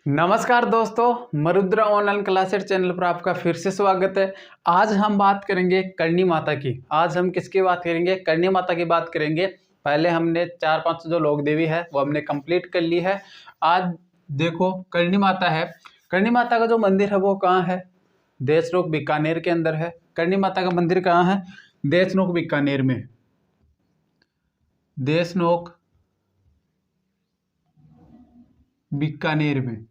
नमस्कार दोस्तों, मरुद्रा online classes channel पर आपका फिर से स्वागत है। आज हम बात करेंगे करणी माता की। आज हम किसकी बात करेंगे? करणी माता की बात करेंगे। पहले हमने 4-5 जो लोक देवी है वो हमने कंप्लीट कर ली है। आज देखो करणी माता है। करणी माता का जो मंदिर है वो कहाँ है? देशनोक बीकानेर के अंदर है। करणी माता का मंदिर कहाँ है? देशनोक बीकानेर में। देशनोक बीकानेर में।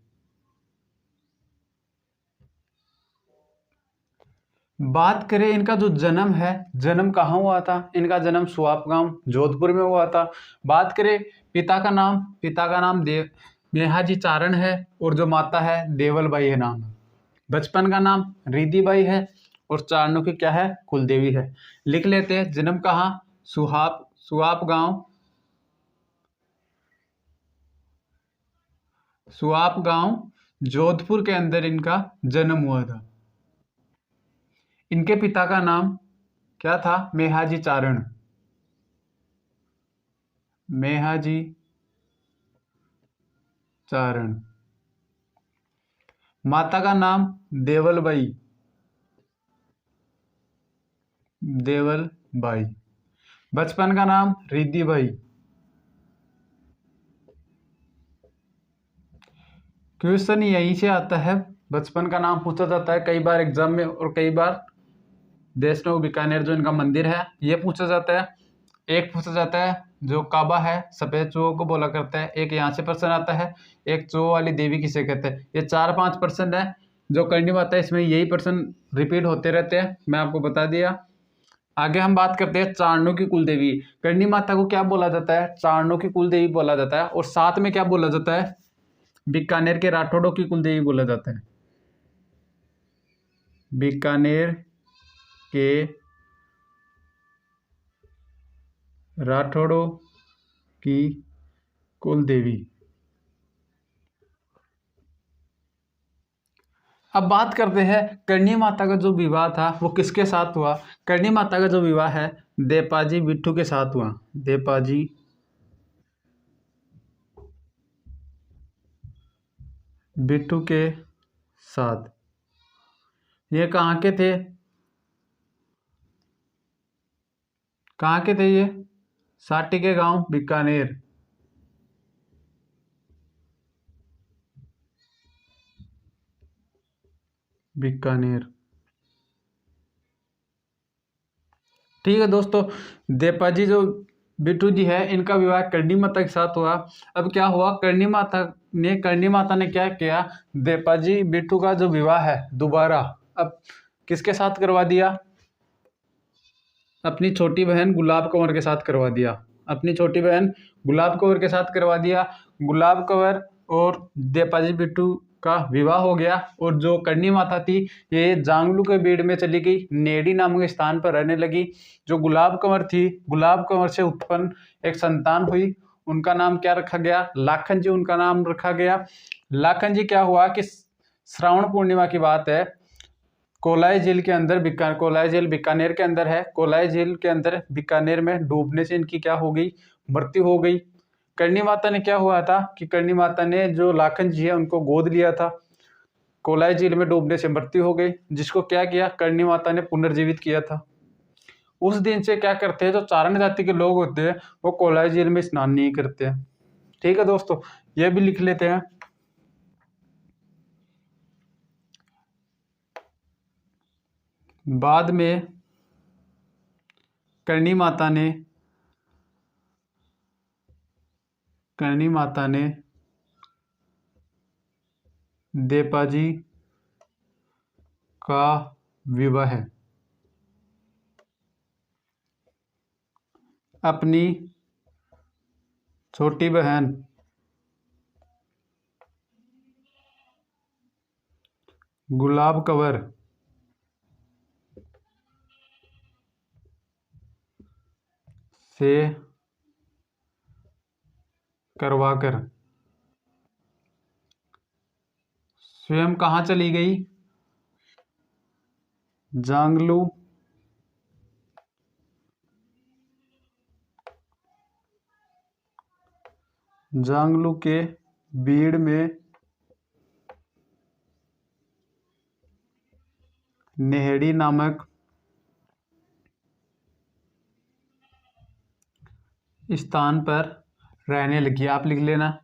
बात करें इनका जो जन्म है, जन्म कहाँ हुआ था? इनका जन्म सुआप गांव जोधपुर में हुआ था। बात करें पिता का नाम, पिता का नाम मेहाजी चारण है और जो माता है देवलबाई है नाम। बचपन का नाम रिधिबाई है और चारणों की क्या है? कुलदेवी है। लिख लेते हैं। जन्म कहाँ? सुआप गांव, सुआप गांव जोधपुर के अंदर इनका जन्म हुआ था। इनके पिता का नाम क्या था? मेहाजी चारण। मेहाजी चारण। माता का नाम देवलबाई। देवलबाई। बचपन का नाम रिधिबाई। क्वेश्चन यहीं से आता है, बचपन का नाम पूछा जाता है कई बार एग्जाम में और कई बार देशनोक बीकानेर जो इनका मंदिर है ये पूछा जाता है। एक पूछा जाता है जो काबा है सफेद चूहों को बोला करता है। एक यहाँ से प्रश्न आता है, एक चूहों वाली देवी किसे कहते हैं। ये 4-5 प्रश्न है जो करनी बात है, इसमें यही प्रश्न रिपीट होते रहते हैं। मैं आपको बता दिया। आगे हम बात करते हैं चारणों की कुलदेवी। करणी माता को क्या बोला जाता है? चारणों की कुलदेवी बोला जाता है। और साथ में क्या बोला जाता है? बीकानेर के राठौड़ों की कुलदेवी बोला जाता है। बीकानेर के राठौड़ों की कुलदेवी। अब बात करते हैं करणी माता का जो विवाह था वो किसके साथ हुआ। करणी माता का जो विवाह है देपाजी बिट्टू के साथ हुआ। देपाजी बिट्टू के साथ। ये कहाँ के थे? कहाँ के थे ये? साटी के गांव बीकानेर। बीकानेर। ठीक है दोस्तों, देपाजी जो बिट्टू जी है इनका विवाह करणी माता के साथ हुआ। अब क्या हुआ? करणी माता ने क्या किया? देपाजी बिट्टू का जो विवाह है दोबारा अब किसके साथ करवा दिया? अपनी छोटी बहन गुलाब कंवर के साथ करवा दिया। अपनी छोटी बहन गुलाब कंवर के साथ करवा दिया। गुलाब कंवर और देपाजी बिट्टू का विवाह हो गया। और जो करणी माता थी ये जांगलू के बीड़ में चली गई, नेडी नामक स्थान पर रहने लगी। जो गुलाब कंवर थी, गुलाब कंवर से उत्पन्न एक संतान हुई। उनका नाम क्या रखा गया? लाखन जी उनका नाम रखा गया। लाखन जी क्या हुआ कि श्रावण पूर्णिमा की बात है, कोलाई झील के अंदर कोलाई झील बीकानेर के अंदर है। कोलाई झील के अंदर बीकानेर में डूबने से इनकी क्या हो गई? मृत्यु हो गई। करणी माता ने क्या हुआ था कि करणी माता ने जो लाखन जी है उनको गोद लिया था। कोलाई झील में डूबने से मृत्यु हो गई, जिसको क्या किया? करणी माता ने पुनर्जीवित किया था। उस दिन से क्या करते हैं, जो चारण जाति के लोग होते हैं वो कोलाई झील में स्नान नहीं करते हैं। ठीक है दोस्तों, ये भी लिख लेते हैं। बाद में करणी माता ने देपाजी का विवाह अपनी छोटी बहन गुलाब कंवर से करवाकर स्वयं कहाँ चली गई? जांगलू के बीड़ में नेहड़ी नामक स्थान पर रहने लगी। आप लिख लेना।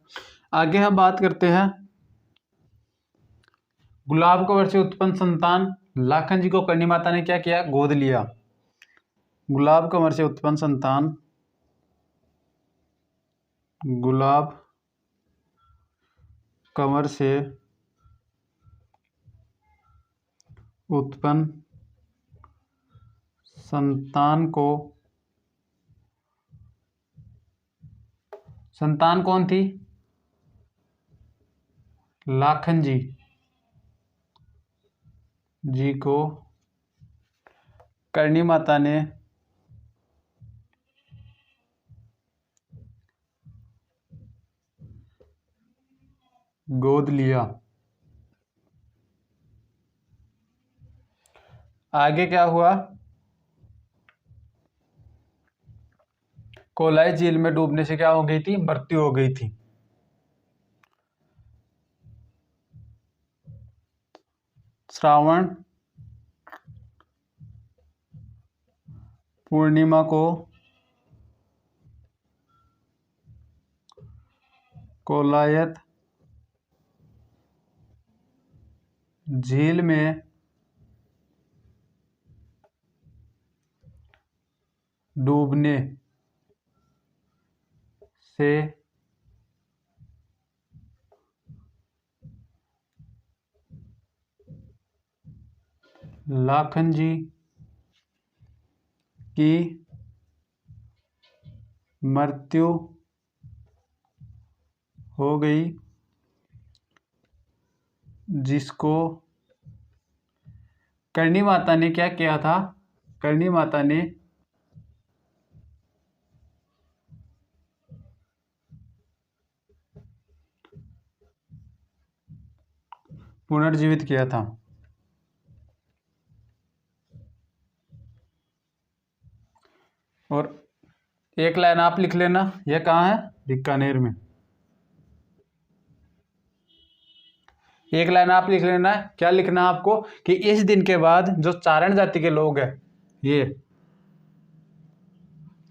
आगे हम बात करते हैं गुलाब कंवर से उत्पन्न संतान लाखन जी को करणी माता ने क्या किया? गोद लिया। गुलाब कंवर से उत्पन्न संतान गुलाब कंवर से उत्पन्न संतान कौन थी? लाखन जी को करणी माता ने गोद लिया। आगे क्या हुआ? कोलाई झील में डूबने से क्या हो गई थी? मृत्यु हो गई थी। श्रावण पूर्णिमा को कोलायत झील में डूबने से लाखन जी की मृत्यु हो गई, जिसको करणी माता ने क्या किया था? करणी माता ने पुनर्जीवित किया था। और एक लाइन आप लिख लेना, यह कहाँ है? बीकानेर में। एक लाइन आप लिख लेना। क्या लिखना आपको? कि इस दिन के बाद जो चारण जाति के लोग हैं, ये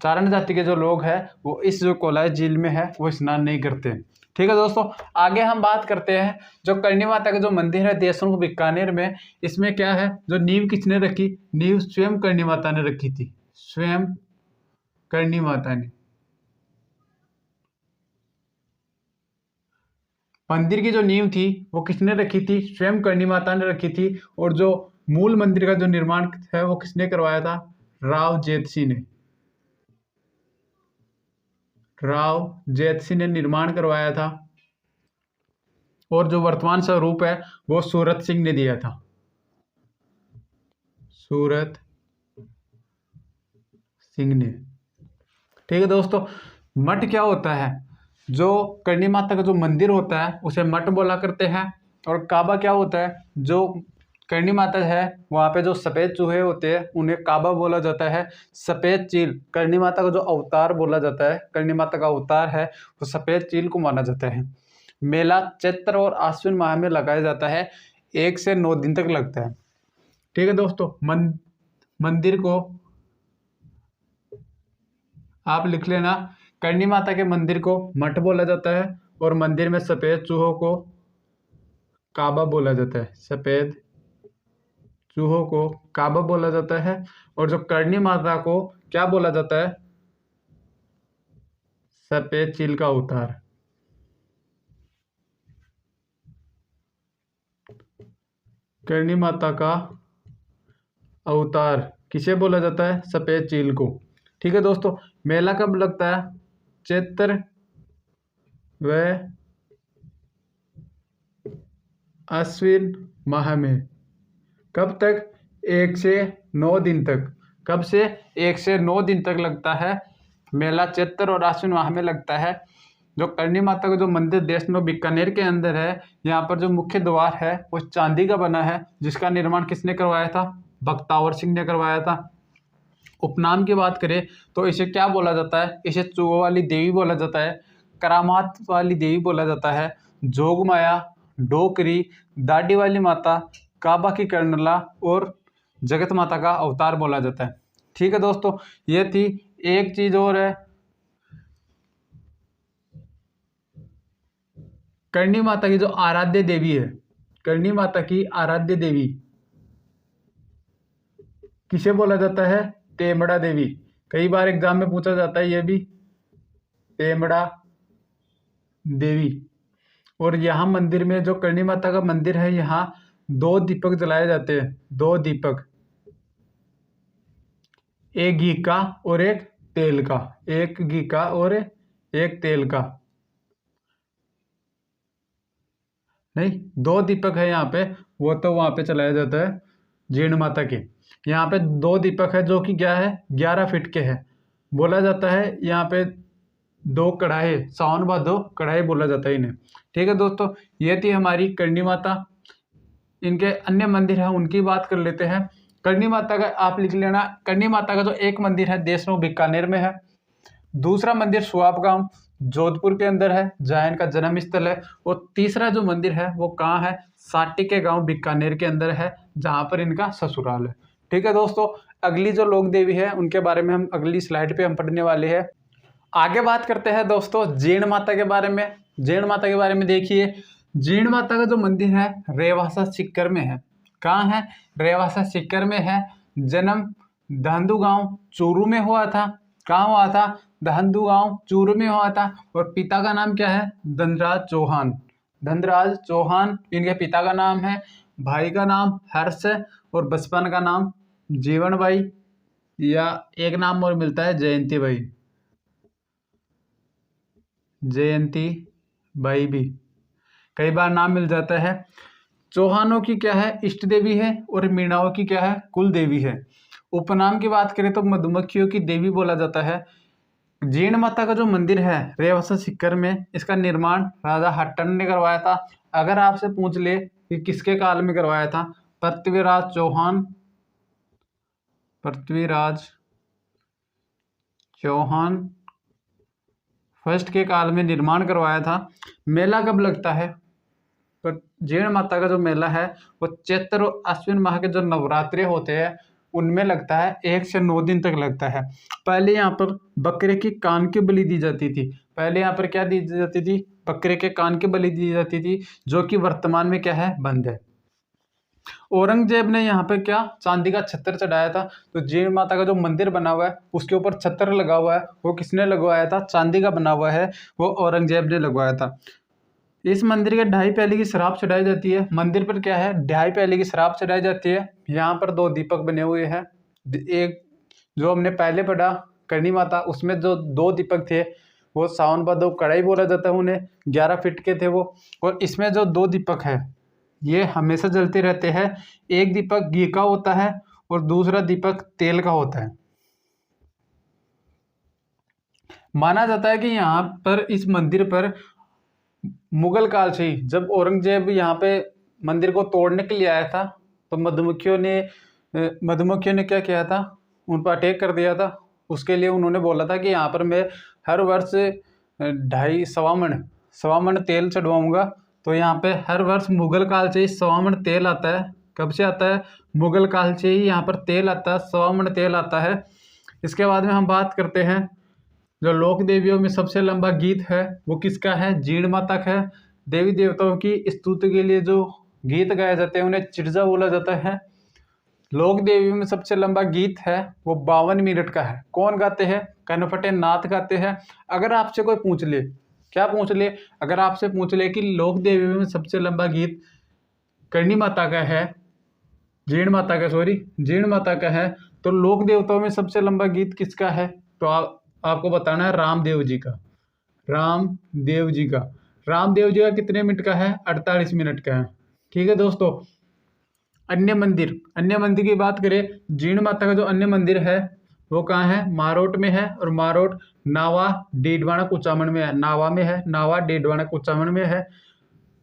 चारण जाति के जो लोग हैं वो इस जो कोलाई झील में है वो स्नान नहीं करते। ठीक है दोस्तों, आगे हम बात करते हैं जो करणी माता का जो मंदिर है देशमुख बीकानेर में, इसमें क्या है? जो नींव किसने रखी? नींव स्वयं करणी माता ने रखी थी। स्वयं करणी माता ने। मंदिर की जो नींव थी वो किसने रखी थी? स्वयं करणी माता ने रखी थी। और जो मूल मंदिर का जो निर्माण है वो किसने करवाया था? राव जेतसी ने। राव जेतसी ने निर्माण करवाया था। और जो वर्तमान स्वरूप है वो सूरत सिंह ने दिया था। सूरत सिंह ने। ठीक है दोस्तों, मठ क्या होता है? जो करणी माता का जो मंदिर होता है उसे मठ बोला करते हैं। और काबा क्या होता है? जो करणी माता है वहाँ पे जो सफ़ेद चूहे होते हैं उन्हें काबा बोला जाता है। सफ़ेद चील करणी माता का जो अवतार बोला जाता है, करणी माता का अवतार है, वो सफ़ेद चील को माना जाता है। मेला चैत्र और आश्विन माह में लगाया जाता है। 1 से 9 दिन तक लगता है। ठीक है दोस्तों, मंदिर को आप लिख लेना। करणी माता के मंदिर को मठ बोला जाता है और मंदिर में सफ़ेद चूहों को काबा बोला जाता है। सफ़ेद चूहों को काबा बोला जाता है। और जो करणी माता को क्या बोला जाता है? सफ़ेद चील का अवतार। करणी माता का अवतार किसे बोला जाता है? सफ़ेद चील को। ठीक है दोस्तों, मेला कब लगता है? चैत्र व आश्विन माह में। कब तक? 1 से 9 दिन तक। कब से? 1 से 9 दिन तक लगता है। मेला चैत्र और आश्विन माह में लगता है। जो करणी माता का जो मंदिर देशमुख बीकानेर के अंदर है, यहाँ पर जो मुख्य द्वार है वो चांदी का बना है, जिसका निर्माण किसने करवाया था? बख्तावर सिंह ने करवाया था। उपनाम की बात करें तो इसे क्या बोला जाता है? इसे चूहों वाली देवी बोला जाता है, करामात वाली देवी बोला जाता है, जोग माया, डोकरी, दाढ़ी वाली माता, काबा की कर्नला और जगत माता का अवतार बोला जाता है। ठीक है दोस्तों, ये थी। एक चीज और है, करणी माता की जो आराध्य देवी है, करणी माता की आराध्य देवी किसे बोला जाता है? तेमड़ा देवी। कई बार एग्जाम में पूछा जाता है ये भी, तेमड़ा देवी। और यहाँ मंदिर में जो करणी माता का मंदिर है, यहाँ 2 दीपक जलाए जाते हैं, 2 दीपक, एक घी का और एक तेल का, एक घी का और एक तेल का, नहीं 2 दीपक है यहाँ पे, वो तो वहां पे चलाया जाता है जीर्ण माता के। यहाँ पे 2 दीपक है जो कि क्या है, 11 फीट के है। बोला जाता है यहाँ पे 2 कढ़ाई, सावन भादो कढ़ाई बोला जाता है इन्हें। ठीक है दोस्तों, ये थी हमारी करणी माता। इनके अन्य मंदिर है उनकी बात कर लेते हैं। करणी माता का आप लिख लेना, करणी माता का जो एक मंदिर है देशनों बीकानेर में है, दूसरा मंदिर सुआब गांव जोधपुर के अंदर है, जहाँ इनका जन्म स्थल है, और तीसरा जो मंदिर है वो कहाँ है, साटी के गांव बीकानेर के अंदर है, जहाँ पर इनका ससुराल है। ठीक है दोस्तों, अगली जो लोक देवी है उनके बारे में हम अगली स्लाइड पे हम पढ़ने वाले हैं। आगे बात करते हैं दोस्तों जीर्ण माता के बारे में। जीर्ण माता के बारे में देखिए, जीर्ण माता का जो मंदिर है रेवासा सीकर में है। कहाँ है? रेवासा सीकर में है। जन्म दहंदू गांव चूरू में हुआ था। कहाँ हुआ था? दहंदू गांव चूरू में हुआ था। और पिता का नाम क्या है? धनराज चौहान। धनराज चौहान इनके पिता का नाम है। भाई का नाम हर्ष है और बचपन का नाम जीवन भाई, या एक नाम और मिलता है जयंती भाई, जयंती बाई भी कई बार नाम मिल जाता है। चौहानों की क्या है? इष्ट देवी है, और मीणाओं की क्या है? कुल देवी है। उपनाम की बात करें तो मधुमक्खियों की देवी बोला जाता है। जीर्ण माता का जो मंदिर है रेवासा सीकर में, इसका निर्माण राजा हट्टन ने करवाया था। अगर आपसे पूछ ले कि किसके काल में करवाया था, पृथ्वीराज चौहान, पृथ्वीराज चौहान फर्स्ट के काल में निर्माण करवाया था। मेला कब लगता है? तो जीर्ण माता का जो मेला है वो चैत्र और अश्विन माह के जो नवरात्रे होते हैं उनमें लगता है, 1 से 9 दिन तक लगता है। पहले यहाँ पर बकरे की कान की बलि दी जाती थी। पहले यहाँ पर क्या दी जाती थी? बकरे के कान की बलि दी जाती थी, जो कि वर्तमान में क्या है? बंद है। औरंगजेब ने यहाँ पे क्या? चांदी का छत्र चढ़ाया था। तो जीर्ण माता का जो मंदिर बना हुआ है उसके ऊपर छत्र लगा हुआ है, वो किसने लगवाया था? चांदी का बना हुआ है, वो औरंगजेब ने लगवाया था। इस मंदिर के 2.5 प्याली की शराब चढ़ाई जाती है। मंदिर पर क्या है? 2.5 प्याली की शराब चढ़ाई जाती है। यहाँ पर 2 दीपक बने हुए हैं। एक जो हमने पहले पढ़ा करणी माता, उसमें जो 2 दीपक थे वो सावन भादो कढ़ाई बोला जाता है उन्हें, 11 फीट के थे वो। और इसमें जो 2 दीपक है ये हमेशा जलते रहते हैं। एक दीपक घी का होता है और दूसरा दीपक तेल का होता है। माना जाता है कि यहाँ पर इस मंदिर पर मुगल काल से ही, जब औरंगजेब यहाँ पे मंदिर को तोड़ने के लिए आया था, तो मधुमक्खियों ने क्या किया था? उन पर अटैक कर दिया था। उसके लिए उन्होंने बोला था कि यहाँ पर मैं हर वर्ष 2.5 मण तेल चढ़वाऊंगा। तो यहाँ पे हर वर्ष मुगल काल से ही 1.25 मण तेल आता है। कब से आता है? मुगल काल से ही यहाँ पर तेल आता है, 1.25 मण तेल आता है। इसके बाद में हम बात करते हैं, जो लोक देवियों में सबसे लंबा गीत है वो किसका है? जीर्ण माता का है। देवी देवताओं की स्तुति के लिए जो गीत गाए जाते हैं उन्हें चिर्जा बोला जाता है। लोक देवियों में सबसे लंबा गीत है वो 52 मिनट का है। कौन गाते हैं? कनफटे नाथ गाते हैं। अगर आपसे कोई पूछ ले, क्या पूछ ले? अगर आपसे पूछ ले कि लोक देवियों में सबसे लंबा गीत करणी माता का है, जीर्ण माता का, जीर्ण माता का है, तो लोक देवताओं में सबसे लंबा गीत किसका है? तो आपको बताना है रामदेव जी का। रामदेव जी का। रामदेव जी का कितने मिनट का है? 48 मिनट का है। ठीक है दोस्तों, अन्य मंदिर की बात करें, जीर्ण माता का जो अन्य मंदिर है वो कहाँ है? मारोट में है। और मारोट नावा डीडवाना कुचामन में है। नावा में है, नावा डीडवाना कुचामन में है।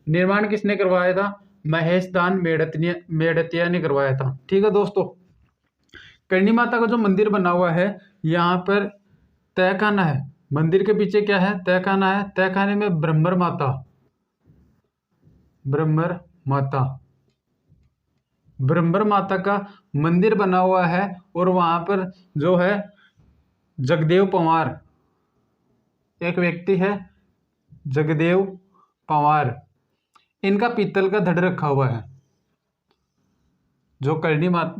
निर्माण किसने करवाया था? महेश दान मेड़तिया ने करवाया था। ठीक है दोस्तों, करणी माता का जो मंदिर बना हुआ है यहाँ पर तहखाना है। मंदिर के पीछे क्या है? तहखाना है। तहखाने में ब्रह्मर माता ब्रह्मर माता का मंदिर बना हुआ है और वहाँ पर जो है जगदेव पंवार, एक व्यक्ति है जगदेव पंवार, इनका पीतल का धड़ रखा हुआ है। जो करणी माता,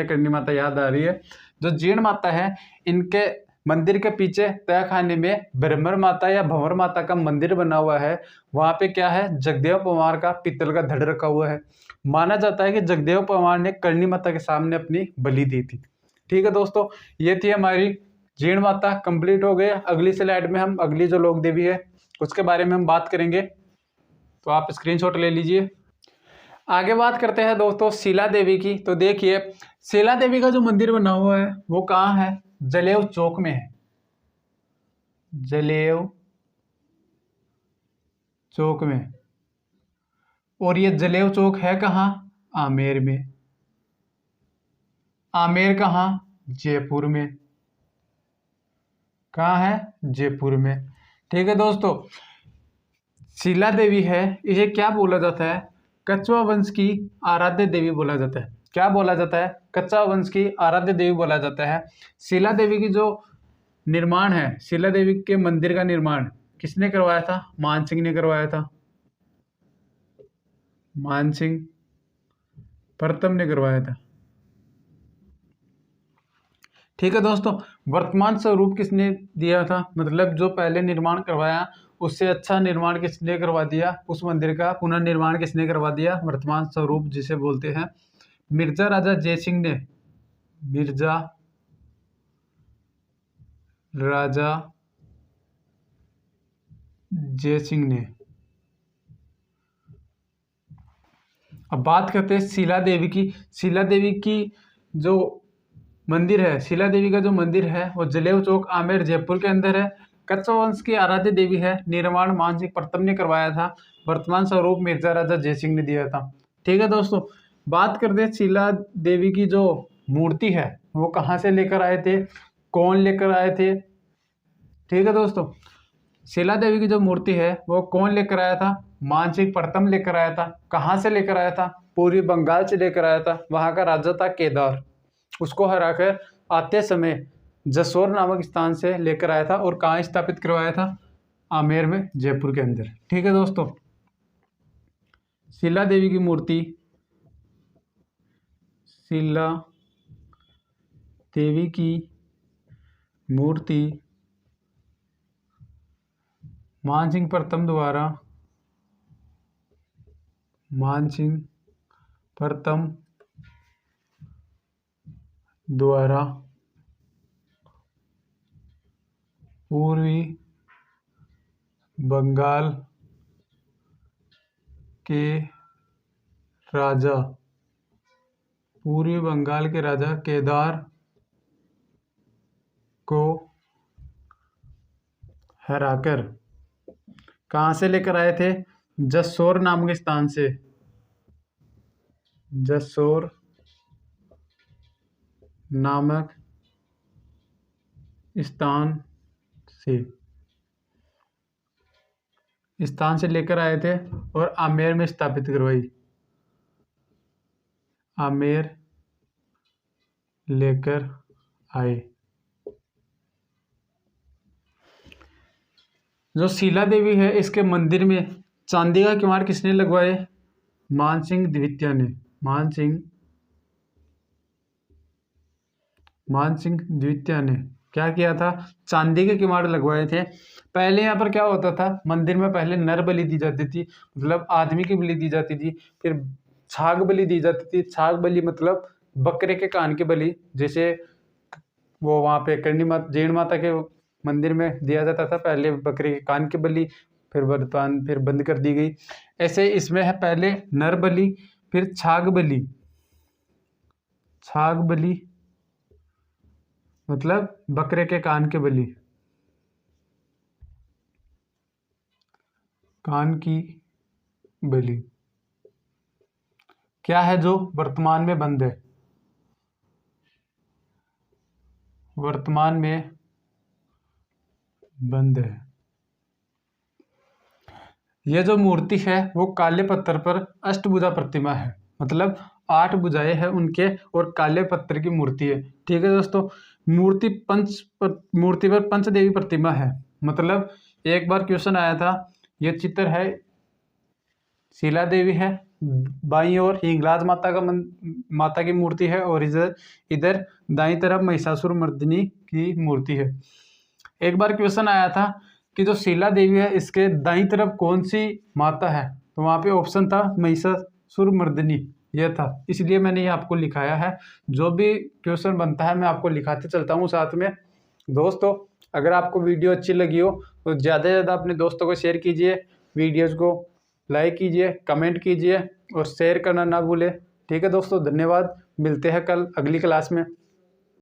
करणी माता याद आ रही है, जो जीण माता है, इनके मंदिर के पीछे तहखाने में ब्रह्मर माता या भंवर माता का मंदिर बना हुआ है। वहां पे क्या है, जगदेव पंवार का पीतल का धड़ रखा हुआ है। माना जाता है कि जगदेव पंवार ने करणी माता के सामने अपनी बलि दी थी। ठीक है दोस्तों, ये थी हमारी जीण माता, कंप्लीट हो गए। अगली स्लाइड में हम अगली जो लोक देवी है उसके बारे में हम बात करेंगे, तो आप स्क्रीनशॉट ले लीजिए। आगे बात करते हैं दोस्तों शीला देवी की। तो देखिए, शीला देवी का जो मंदिर बना हुआ है वो कहाँ है, जलेव चौक में है। जलेव चौक में, और ये जलेव चौक है कहाँ, आमेर में। आमेर कहाँ, जयपुर में। कहाँ है, जयपुर में। ठीक है दोस्तों, शीला देवी है, इसे क्या बोला जाता है, कछवा वंश की आराध्य देवी बोला जाता है। क्या बोला जाता है, कछवा वंश की आराध्य देवी बोला जाता है। शीला देवी की जो निर्माण है, शीला देवी के मंदिर का निर्माण किसने करवाया था, मान सिंह ने करवाया था। मान सिंह प्रथम ने करवाया था। ठीक है दोस्तों, वर्तमान स्वरूप किसने दिया था, मतलब जो पहले निर्माण करवाया उससे अच्छा निर्माण किसने करवा दिया, उस मंदिर का पुनर्निर्माण किसने करवा दिया, वर्तमान स्वरूप जिसे बोलते हैं, मिर्जा राजा जयसिंह ने। मिर्जा राजा जयसिंह ने। अब बात करते हैं शीला देवी की। शीला देवी की जो मंदिर है, शीला देवी का जो मंदिर है वो जलेव चौक, आमेर, जयपुर के अंदर है। कछवा वंश की आराध्य देवी है। निर्माण मान सिंह प्रथम ने करवाया था। वर्तमान स्वरूप मिर्जा राजा जयसिंह ने दिया था। ठीक है दोस्तों, बात करते हैं शीला देवी की जो मूर्ति है वो कहाँ से लेकर आए थे, कौन लेकर आए थे। ठीक है दोस्तों, शीला देवी की जो मूर्ति है वो कौन लेकर आया था, मान सिंह प्रथम लेकर आया था। कहाँ से लेकर आया था, पूर्वी बंगाल से लेकर आया था। वहाँ का राजा था केदार, उसको हराकर आते समय जसोर नामक स्थान से लेकर आया था। और कहाँ स्थापित करवाया था, आमेर में, जयपुर के अंदर। ठीक है दोस्तों, शीला देवी की मूर्ति, शीला देवी की मूर्ति मान सिंह प्रथम द्वारा, मान सिंह प्रथम द्वारा पूर्वी बंगाल के राजा, पूर्वी बंगाल के राजा केदार को हराकर कहाँ से लेकर आए थे, जसोर नामक स्थान से। जसोर नामक स्थान से लेकर आए थे और आमेर में स्थापित करवाई। आमेर लेकर आए। जो शीला देवी है इसके मंदिर में चांदी का किवाड़ किसने लगवाए, मान सिंह द्वितीय ने। मान सिंह द्वितीय ने क्या किया था, चांदी के किवाड़ लगवाए थे। पहले यहाँ पर क्या होता था, मंदिर में पहले नर बलि दी जाती थी, मतलब आदमी की बलि दी जाती थी। फिर छाग बलि दी जाती थी। छाग बलि मतलब बकरे के कान की बलि, जैसे वो वहाँ पे करणी माता, जैन माता के मंदिर में दिया जाता था। पहले बकरे के कान की बलि, फिर बंद कर दी गई। ऐसे इसमें है पहले नर बलि, फिर छाग बलि। छाग बलि मतलब बकरे के कान के बलि, कान की बलि क्या है, जो वर्तमान में बंद है, वर्तमान में बंद है। यह जो मूर्ति है वो काले पत्थर पर अष्टभुजा प्रतिमा है। मतलब 8 भुजाएं हैं उनके और काले पत्थर की मूर्ति है। ठीक है दोस्तों, मूर्ति पर पंचदेवी प्रतिमा है। मतलब एक बार क्वेश्चन आया था, ये चित्र है, शीला देवी है बाईं ओर, हिंगलाज माता की मूर्ति है, और इधर इधर दाईं तरफ महिषासुर मर्दिनी की मूर्ति है। एक बार क्वेश्चन आया था कि जो शीला देवी है इसके दाईं तरफ कौन सी माता है, तो वहां पे ऑप्शन था महिषासुर मर्दिनी, यह था, इसलिए मैंने ये आपको लिखाया है। जो भी क्वेश्चन बनता है मैं आपको लिखाते चलता हूँ साथ में। दोस्तों अगर आपको वीडियो अच्छी लगी हो तो ज़्यादा से ज़्यादा अपने दोस्तों को शेयर कीजिए, वीडियोज़ को लाइक कीजिए, कमेंट कीजिए और शेयर करना ना भूलें। ठीक है दोस्तों, धन्यवाद, मिलते हैं कल अगली क्लास में।